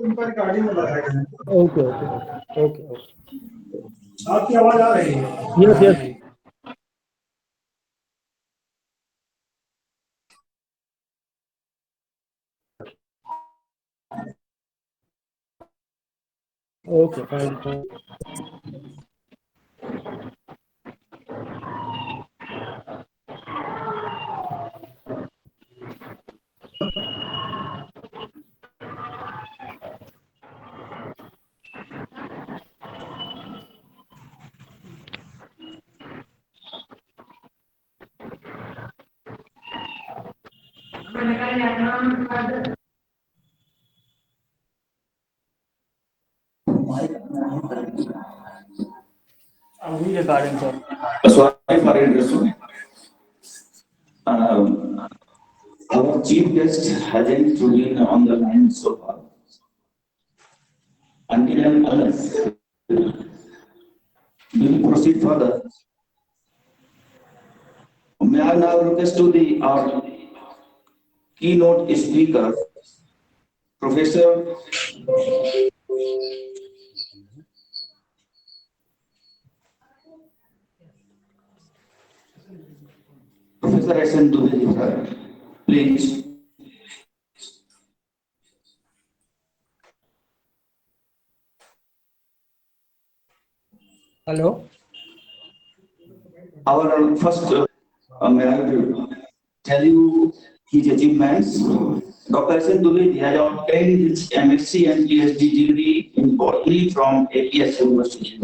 Okay okay okay okay. आपकी आवाज आ रही है? Yes yes. Okay fine fine. We regarding sir. Sorry for interruption. Our chief guest hasn't been on the line so far. Until and unless we will proceed further. May I now request to the our keynote speaker, Professor Professor S.N. Dubey, sir. Please. Hello. Our first, may I tell you his achievements. Dr. S.N. Dubey has obtained his MSc and PhD degree in botany from APS University.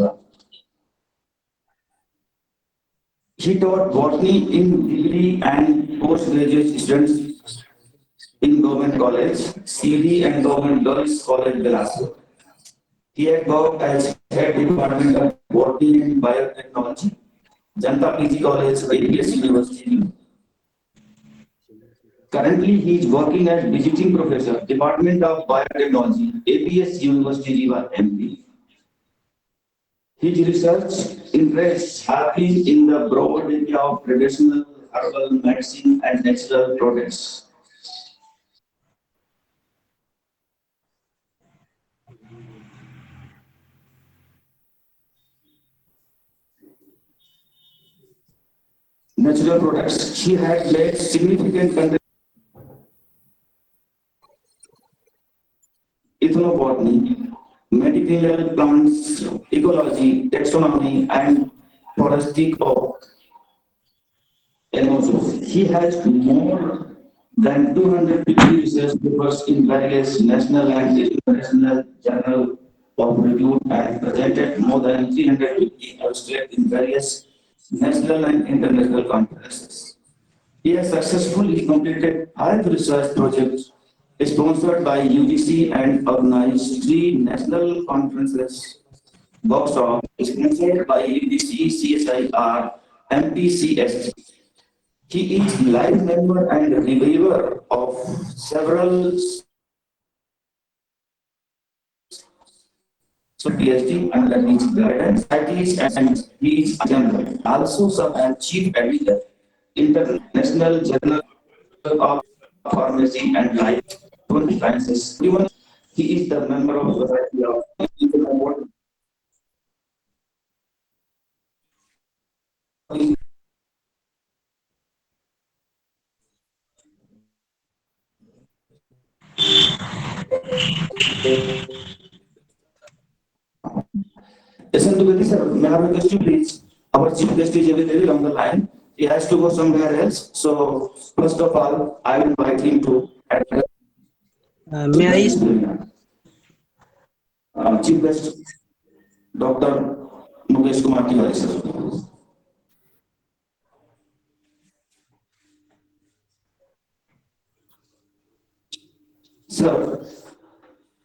He taught botany in degree and postgraduate students in Government College, CD and Government Girls College, Glasgow. He had worked as head department of botany and biotechnology, Janta PG College, APS University. Currently, he is working as visiting professor, Department of Biotechnology, APS University, Jiva, MP. His research interests have been in the broad area of traditional herbal medicine and natural products. Natural products. He had made significant contributions ethnobotany, medicinal plants, ecology, taxonomy, and forestry of animals. He has more than 250 research papers in various national and international journals of repute and presented more than 350 abstracts in various national and international conferences. He has successfully completed 5 research projects sponsored by UGC and organized 3 national conferences, workshops sponsored by UGC, CSIR, MPCST. He is life member and reviewer of several PhD under his guidance, studies, and he is general. Also some and chief editor, International Journal of Pharmacy and Life Sciences. Even he is the member of the Society of Listen to this, sir. May I have a request you, please? Our chief guest is available on the line. He has to go somewhere else. So, first of all, I will invite him to address May I? Chief guest, Dr. Mukesh Kumar Tiwari, sir. Sir,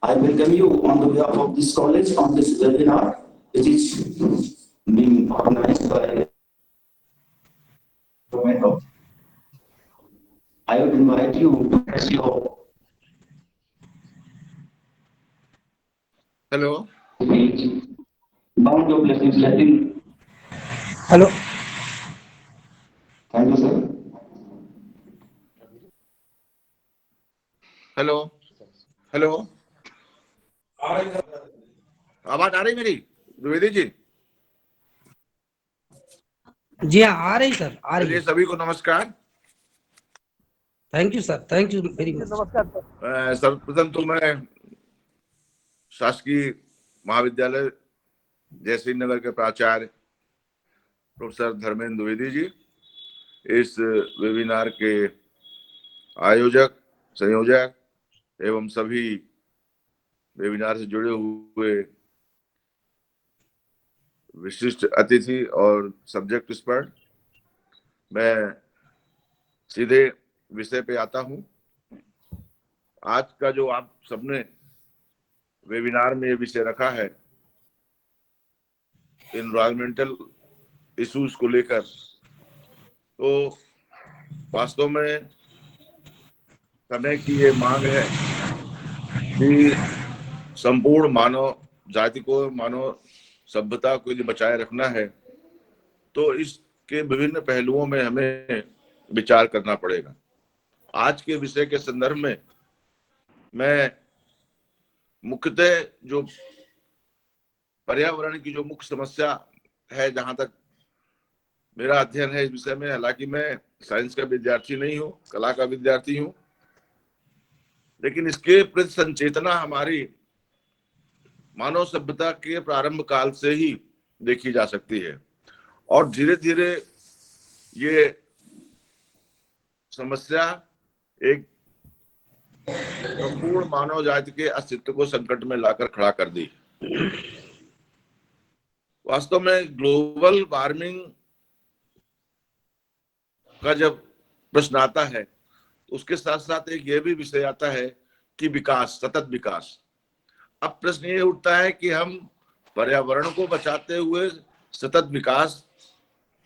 I welcome you on the behalf of this college on this webinar, which is being organized by government of. I would invite you to press your Hello. page, bound your blessings, letting. Hello. Thank you, sir. Hello. Hello. आवाज आ रही मेरी द्विवेदी जी? जी हाँ, आ रही sir, आ रही चलिए है। सभी को नमस्कार। Thank you sir, thank you very much. सर्वप्रथम तो मैं शासकीय महाविद्यालय जयसिंह नगर के प्राचार्य प्रोफेसर धर्मेंद्र द्विवेदी जी, इस वेबिनार के आयोजक, संयोजक एवं सभी वेबिनार से जुड़े हुए विशिष्ट अतिथि और सब्जेक्ट एक्सपर्ट, मैं सीधे विषय पे आता हूं। आज का जो आप सबने वेबिनार में विषय रखा है एनवायरमेंटल इश्यूज को लेकर, तो वास्तव में समय की ये मांग है कि संपूर्ण मानव जाति को, मानव सभ्यता को यदि बचाए रखना है तो इसके विभिन्न पहलुओं में हमें विचार करना पड़ेगा। आज के विषय के संदर्भ में मैं मुख्यतः जो पर्यावरण की जो मुख्य समस्या है, जहां तक मेरा अध्ययन है इस विषय में, हालांकि मैं साइंस का विद्यार्थी नहीं हूँ, कला का विद्यार्थी हूँ, लेकिन इसके प्रति संचेतना हमारी मानव सभ्यता के प्रारंभ काल से ही देखी जा सकती है और धीरे धीरे ये समस्या एक संपूर्ण मानव जाति के अस्तित्व को संकट में लाकर खड़ा कर दी। वास्तव में ग्लोबल वार्मिंग का जब प्रश्न आता है, उसके साथ साथ एक ये भी विषय आता है कि विकास, सतत विकास। अब प्रश्न ये उठता है कि हम पर्यावरण को बचाते हुए सतत विकास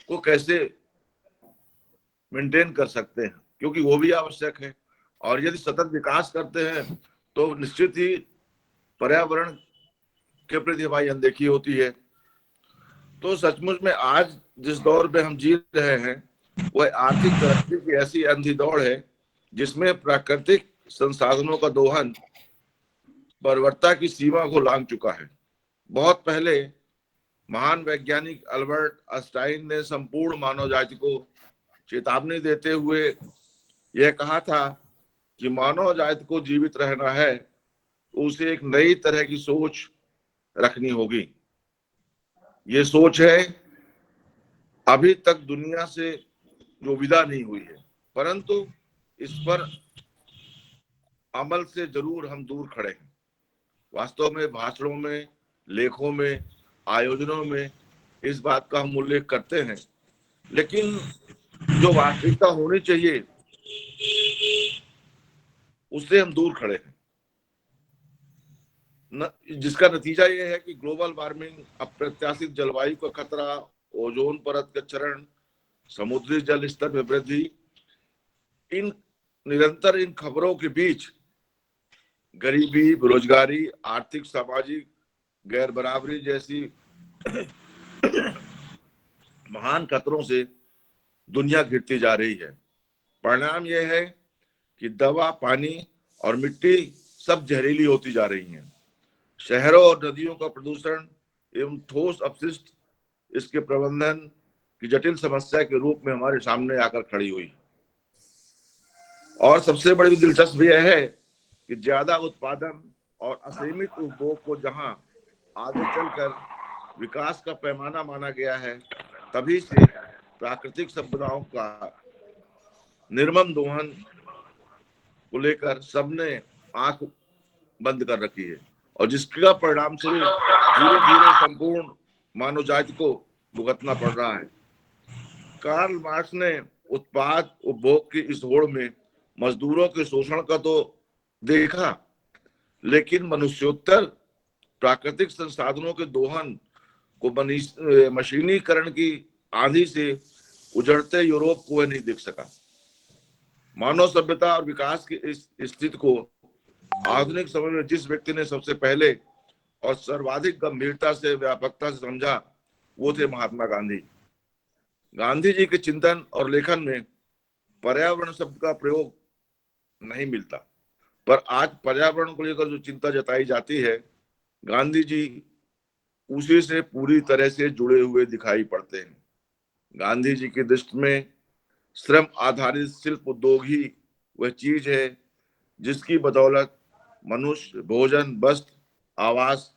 को कैसे मेंटेन कर सकते हैं, क्योंकि वो भी आवश्यक है। और यदि सतत विकास करते हैं तो निश्चित ही पर्यावरण के प्रति हमारी अनदेखी होती है। तो सचमुच में आज जिस दौर में हम जी रहे हैं वह आर्थिक तरक्की की ऐसी अंधी दौड़ है जिसमें प्राकृतिक संसाधनों का दोहन बर्बरता की सीमा को लांघ चुका है। बहुत पहले महान वैज्ञानिक अल्बर्ट आइंस्टाइन ने संपूर्ण मानव जाति को चेतावनी देते हुए यह कहा था कि मानव जाति को जीवित रहना है, उसे एक नई तरह की सोच रखनी होगी। ये सोच है अभी तक दुनिया से जो विदा नहीं हुई है, परंतु इस पर अमल से जरूर हम दूर खड़े हैं। वास्तव में भाषणों में, लेखों में, आयोजनों में इस बात का हम उल्लेख करते हैं, लेकिन जो वास्तविकता होनी चाहिए उससे हम दूर खड़े हैं। जिसका नतीजा यह है कि ग्लोबल वार्मिंग, अप्रत्याशित जलवायु का खतरा, ओजोन परत का क्षरण, समुद्री जल स्तर में वृद्धि, इन निरंतर इन खबरों के बीच गरीबी, बेरोजगारी, आर्थिक सामाजिक गैर बराबरी जैसी महान खतरों से दुनिया घिरती जा रही है। परिणाम यह है कि दवा, पानी और मिट्टी सब जहरीली होती जा रही हैं। शहरों और नदियों का प्रदूषण एवं ठोस अपशिष्ट इसके प्रबंधन की जटिल समस्या के रूप में हमारे सामने आकर खड़ी हुई। और सबसे बड़ी दिलचस्प यह है कि ज्यादा उत्पादन और असीमित उपभोग को जहां आगे चलकर विकास का पैमाना माना गया है, तभी से प्राकृतिक संपदाओं का निर्मम दोहन को लेकर सबने आंख बंद कर रखी है और जिसका परिणाम स्वरूप धीरे धीरे संपूर्ण मानव जाति को भुगतना पड़ रहा है। कार्ल मार्क्स ने उत्पाद उपभोग की इस होड़ में मजदूरों के शोषण का तो देखा, लेकिन मनुष्योत्तर प्राकृतिक संसाधनों के दोहन को मशीनीकरण की आंधी से उजड़ते यूरोप को वह नहीं देख सका। मानव सभ्यता और विकास की इस स्थिति को आधुनिक समय में जिस व्यक्ति ने सबसे पहले और सर्वाधिक गंभीरता से, व्यापकता से समझा, वो थे महात्मा गांधी। गांधी जी के चिंतन और लेखन में पर्यावरण शब्द का प्रयोग नहीं मिलता, पर आज पर्यावरण को लेकर जो चिंता जताई जाती है गांधी जी उसी से पूरी तरह से जुड़े हुए दिखाई पड़ते हैं। गांधी जी की दृष्टि में श्रम आधारित शिल्प उद्योग ही वह चीज है जिसकी बदौलत मनुष्य भोजन, वस्त्र, आवास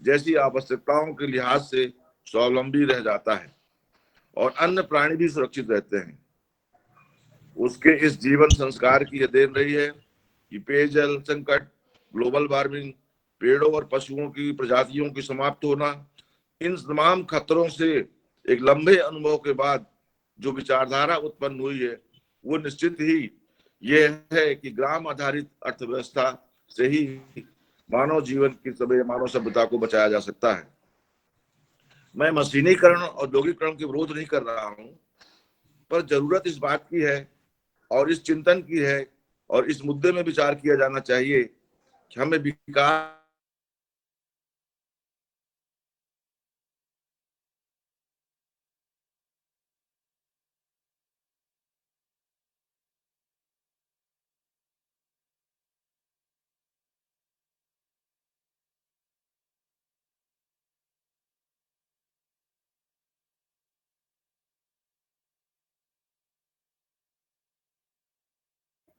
जैसी आवश्यकताओं के लिहाज से स्वावलंबी रह जाता है और अन्य प्राणी भी सुरक्षित रहते हैं। उसके इस जीवन संस्कार की यह देन रही है कि पेयजल संकट, ग्लोबल वार्मिंग, पेड़ों और पशुओं की प्रजातियों की समाप्त होना, इन तमाम खतरों से एक लंबे अनुभव के बाद जो विचारधारा उत्पन्न हुई है वो निश्चित ही ये है कि ग्राम आधारित अर्थव्यवस्था से ही मानव जीवन की मानव सभ्यता को बचाया जा सकता है। मैं मशीनीकरण और औद्योगिकरण के विरोध नहीं कर रहा हूं, पर जरूरत इस बात की है और इस चिंतन की है और इस मुद्दे में विचार किया जाना चाहिए कि हमें विकास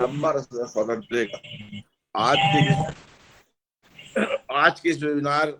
लंबा रास्ता स्वतंत्र आज के इस वेबिनार